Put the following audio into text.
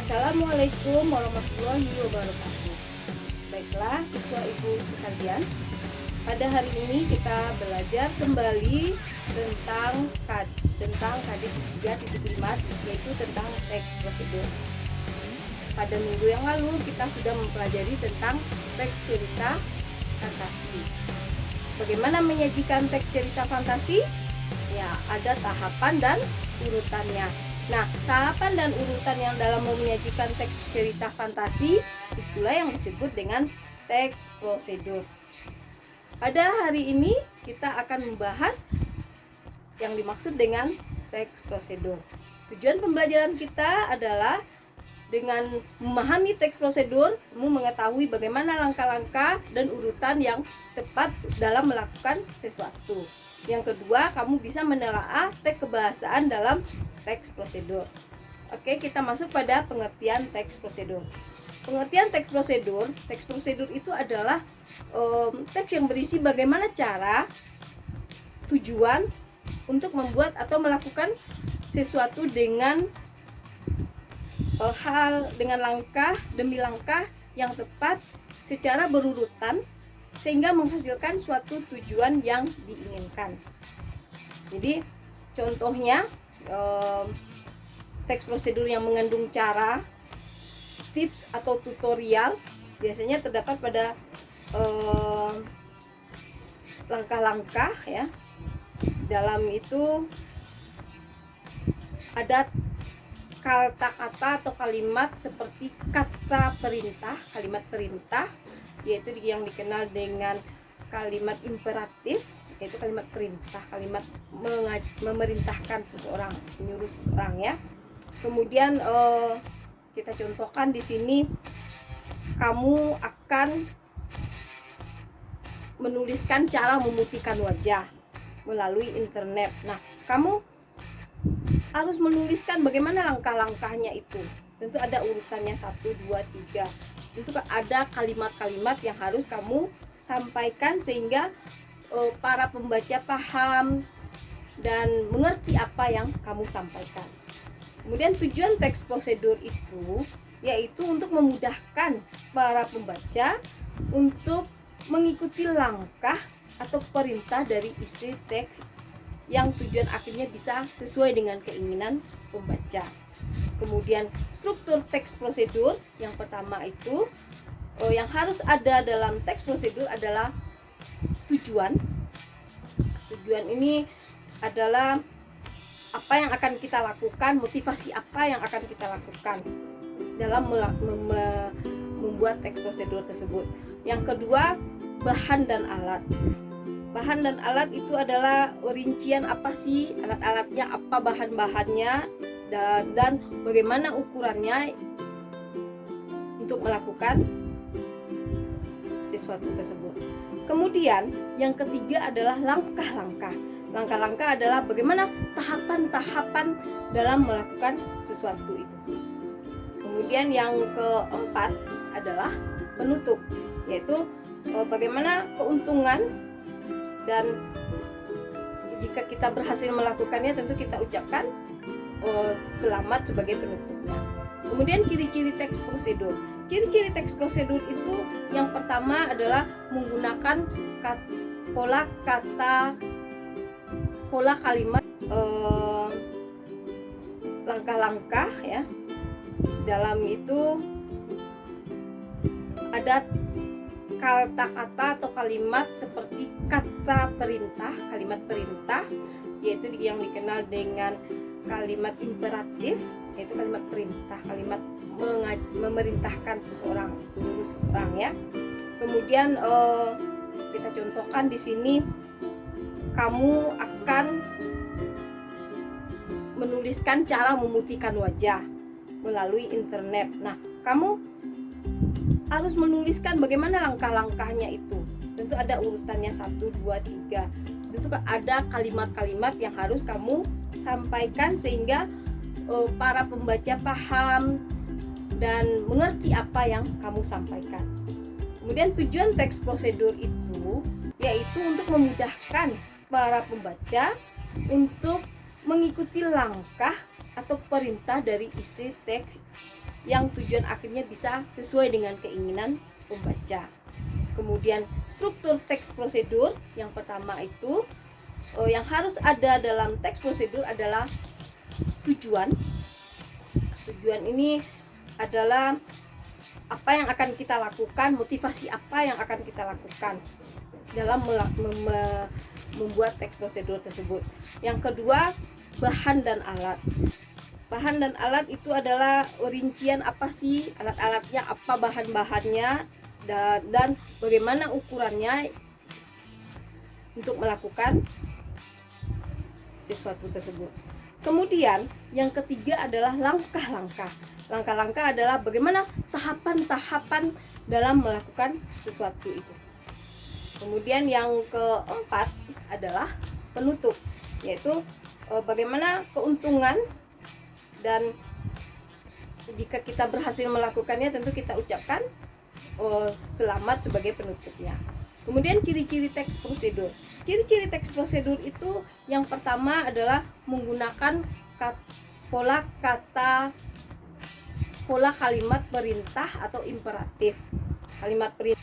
Assalamualaikum warahmatullahi wabarakatuh. Baiklah siswa ibu sekalian, pada hari ini kita belajar kembali tentang KD 3.5, yaitu tentang teks prosedur. Pada minggu yang lalu kita sudah mempelajari tentang teks cerita fantasi. Bagaimana menyajikan teks cerita fantasi? Ya, ada tahapan dan urutannya. Nah, tahapan dan urutan yang dalam menyajikan teks cerita fantasi itulah yang disebut dengan teks prosedur. Pada hari ini kita akan membahas yang dimaksud dengan teks prosedur. Tujuan pembelajaran kita adalah dengan memahami teks prosedur, kamu mengetahui bagaimana langkah-langkah dan urutan yang tepat dalam melakukan sesuatu. Yang kedua, kamu bisa menelaah teks kebahasaan dalam teks prosedur. Oke, kita masuk pada pengertian teks prosedur. Pengertian teks prosedur itu adalah teks yang berisi bagaimana cara, tujuan untuk membuat atau melakukan sesuatu dengan dengan langkah demi langkah yang tepat secara berurutan sehingga menghasilkan suatu tujuan yang diinginkan. Jadi contohnya teks prosedur yang mengandung cara, tips atau tutorial biasanya terdapat pada langkah-langkah ya. Dalam itu ada kata-kata atau kalimat seperti kalimat perintah, yaitu yang dikenal dengan kalimat imperatif, yaitu kalimat perintah, kalimat memerintahkan seseorang, menyuruh seseorang ya. Kemudian kita contohkan di sini, kamu akan menuliskan cara memutihkan wajah melalui internet. Nah, kamu harus menuliskan bagaimana langkah-langkahnya itu. Tentu ada urutannya 1, 2, 3. Tentu ada kalimat-kalimat yang harus kamu sampaikan sehingga para pembaca paham dan mengerti apa yang kamu sampaikan. Kemudian tujuan teks prosedur itu yaitu untuk memudahkan para pembaca untuk mengikuti langkah atau perintah dari isi teks yang tujuan akhirnya bisa sesuai dengan keinginan pembaca. Kemudian struktur teks prosedur yang pertama itu yang harus ada dalam teks prosedur adalah tujuan. Tujuan ini adalah apa yang akan kita lakukan, motivasi apa yang akan kita lakukan dalam membuat teks prosedur tersebut. Yang kedua, bahan dan alat. Bahan dan alat itu adalah rincian apa sih alat-alatnya, apa bahan-bahannya, dan bagaimana ukurannya untuk melakukan sesuatu tersebut. Kemudian yang ketiga adalah langkah-langkah. Langkah-langkah adalah bagaimana tahapan-tahapan dalam melakukan sesuatu itu. Kemudian yang keempat adalah penutup, yaitu bagaimana keuntungan, dan jika kita berhasil melakukannya tentu kita ucapkan selamat sebagai penutupnya. Kemudian ciri-ciri teks prosedur. Ciri-ciri teks prosedur itu yang pertama adalah menggunakan pola kalimat, langkah-langkah ya. Dalam itu ada kata-kata atau kalimat seperti kalimat perintah, yaitu yang dikenal dengan kalimat imperatif, yaitu kalimat perintah, kalimat memerintahkan seseorang, menyuruh seseorang ya. Kemudian kita contohkan di sini, kamu akan menuliskan cara memutihkan wajah melalui internet. Nah, kamu harus menuliskan bagaimana langkah-langkahnya itu. Tentu ada urutannya 1, 2, 3. Tentu ada kalimat-kalimat yang harus kamu sampaikan sehingga para pembaca paham dan mengerti apa yang kamu sampaikan. Kemudian tujuan teks prosedur itu yaitu untuk memudahkan para pembaca untuk mengikuti langkah atau perintah dari isi teks yang tujuan akhirnya bisa sesuai dengan keinginan pembaca. Kemudian struktur teks prosedur, yang pertama itu yang harus ada dalam teks prosedur adalah tujuan. Tujuan ini adalah apa yang akan kita lakukan, motivasi apa yang akan kita lakukan dalam membuat teks prosedur tersebut. Yang kedua, bahan dan alat. Bahan dan alat itu adalah rincian apa sih alat-alatnya, apa bahan-bahannya, dan bagaimana ukurannya untuk melakukan sesuatu tersebut. Kemudian yang ketiga adalah langkah-langkah. Langkah-langkah adalah bagaimana tahapan-tahapan dalam melakukan sesuatu itu. Kemudian yang keempat adalah penutup, yaitu bagaimana keuntungan, dan jika kita berhasil melakukannya tentu kita ucapkan selamat sebagai penutupnya. Kemudian ciri-ciri teks prosedur. Ciri-ciri teks prosedur itu yang pertama adalah menggunakan pola kalimat perintah atau imperatif. Kalimat perintah